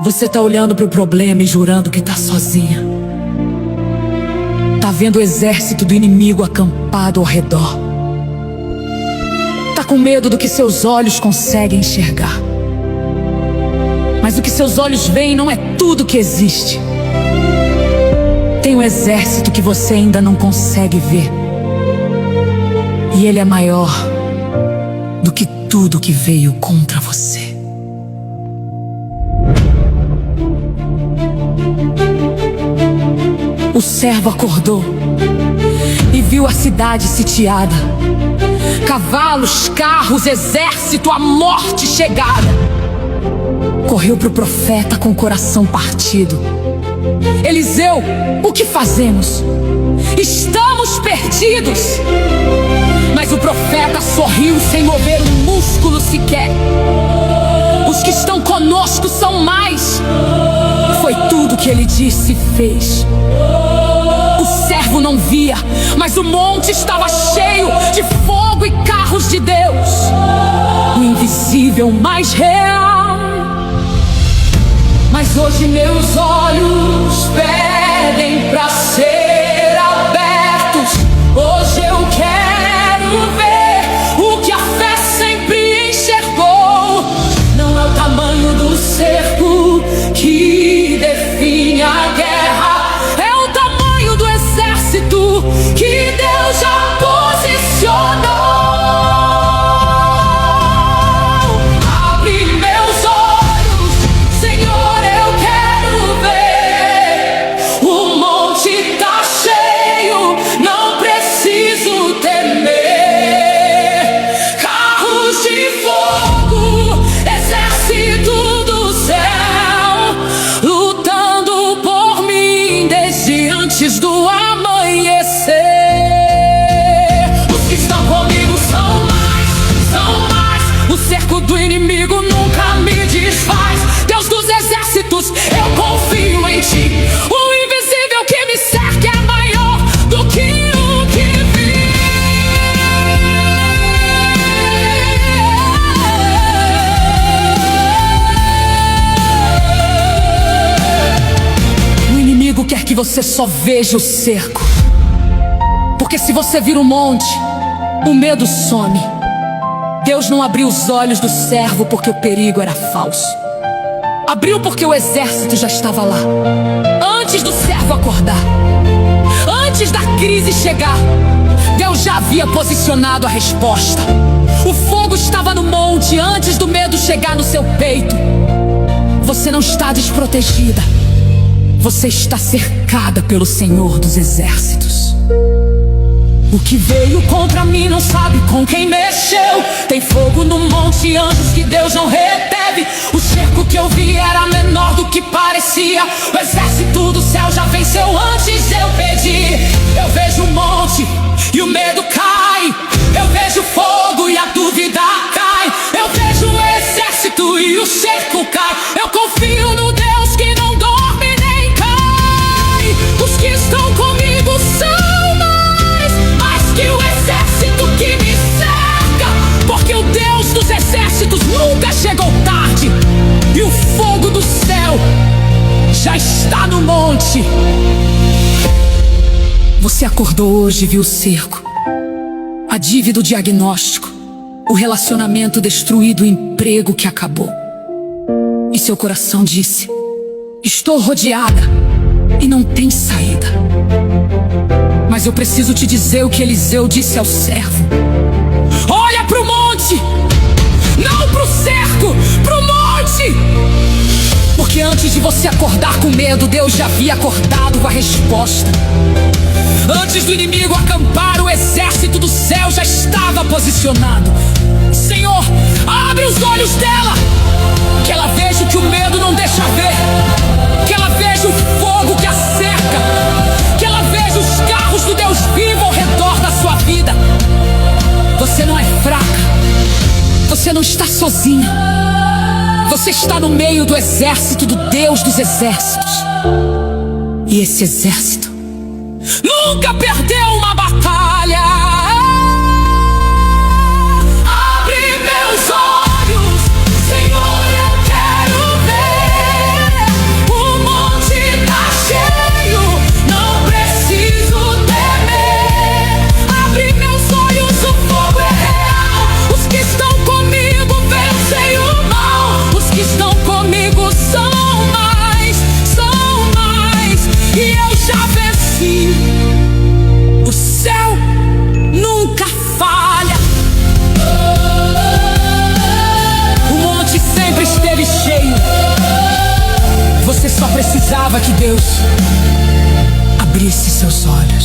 Você tá olhando pro problema e jurando que tá sozinha. Tá vendo o exército do inimigo acampado ao redor. Tá com medo do que seus olhos conseguem enxergar. Mas o que seus olhos veem não é tudo que existe. Tem um exército que você ainda não consegue ver. E ele é maior do que tudo que veio contra você. O servo acordou e viu a cidade sitiada. Cavalos, carros, exército, a morte chegada. Correu para o profeta com o coração partido. Eliseu, o que fazemos? Estamos perdidos. Mas o profeta sorriu sem mover um músculo sequer. Os que estão conosco são mais. Foi tudo que ele disse e fez. O servo não via, mas o monte estava cheio de fogo e carros de Deus. O invisível mais real. Mas hoje meus olhos pedem pra ser abertos. Hoje eu quero ver o que a fé sempre enxergou. Não é o tamanho do cerco que define a guerra, é o tamanho do exército que Deus já posicionou. Abre meus olhos, Senhor, eu quero ver. O monte tá cheio, não preciso temer. Carros de fogo, exército do céu, lutando por mim desde antes do amanhecer. Os que estão comigo são mais. O cerco do inimigo nunca me desfaz. Deus dos exércitos, eu confio em ti. O invisível que me cerca é maior do que o que vi. O inimigo quer que você só veja o cerco. Porque se você vir um monte, o medo some. Deus não abriu os olhos do servo porque o perigo era falso. Abriu porque o exército já estava lá. Antes do servo acordar, antes da crise chegar, Deus já havia posicionado a resposta. O fogo estava no monte antes do medo chegar no seu peito. Você não está desprotegida. Você está cercada pelo Senhor dos exércitos. O que veio contra mim não sabe com quem mexeu. Tem fogo no monte, anjos que Deus não reteve. O cerco que eu vi era menor do que parecia. O exército do céu já venceu antes de eu pedir. Eu vejo o monte e o medo cai. Eu vejo fogo e a dúvida cai. Eu vejo o exército e o cerco cai. Eu confio no Deus que não dorme nem cai. Os que estão comigo são que o exército que me cerca, porque o Deus dos exércitos nunca chegou tarde. E o fogo do céu já está no monte. Você acordou hoje e viu o cerco, a dívida, o diagnóstico, o relacionamento destruído, o emprego que acabou. E seu coração disse: estou rodeada e não tem saída. Mas eu preciso te dizer o que Eliseu disse ao servo: olha pro monte, não pro cerco, pro monte. Porque antes de você acordar com medo, Deus já havia acordado com a resposta. Antes do inimigo acampar, o exército do céu já estava posicionado. Senhor, abre os olhos dela, que ela veja o que o medo não deixa ver, que ela veja o fogo que a cerca, que ela veja os carros do Deus vivo ao redor da sua vida. Você não é fraca, você não está sozinha. Você está no meio do exército do Deus dos exércitos. E esse exército nunca perdeu uma batalha. Abre meus olhos, Senhor, eu quero ver. E eu já venci. O céu nunca falha. O monte sempre esteve cheio. Você só precisava que Deus abrisse seus olhos.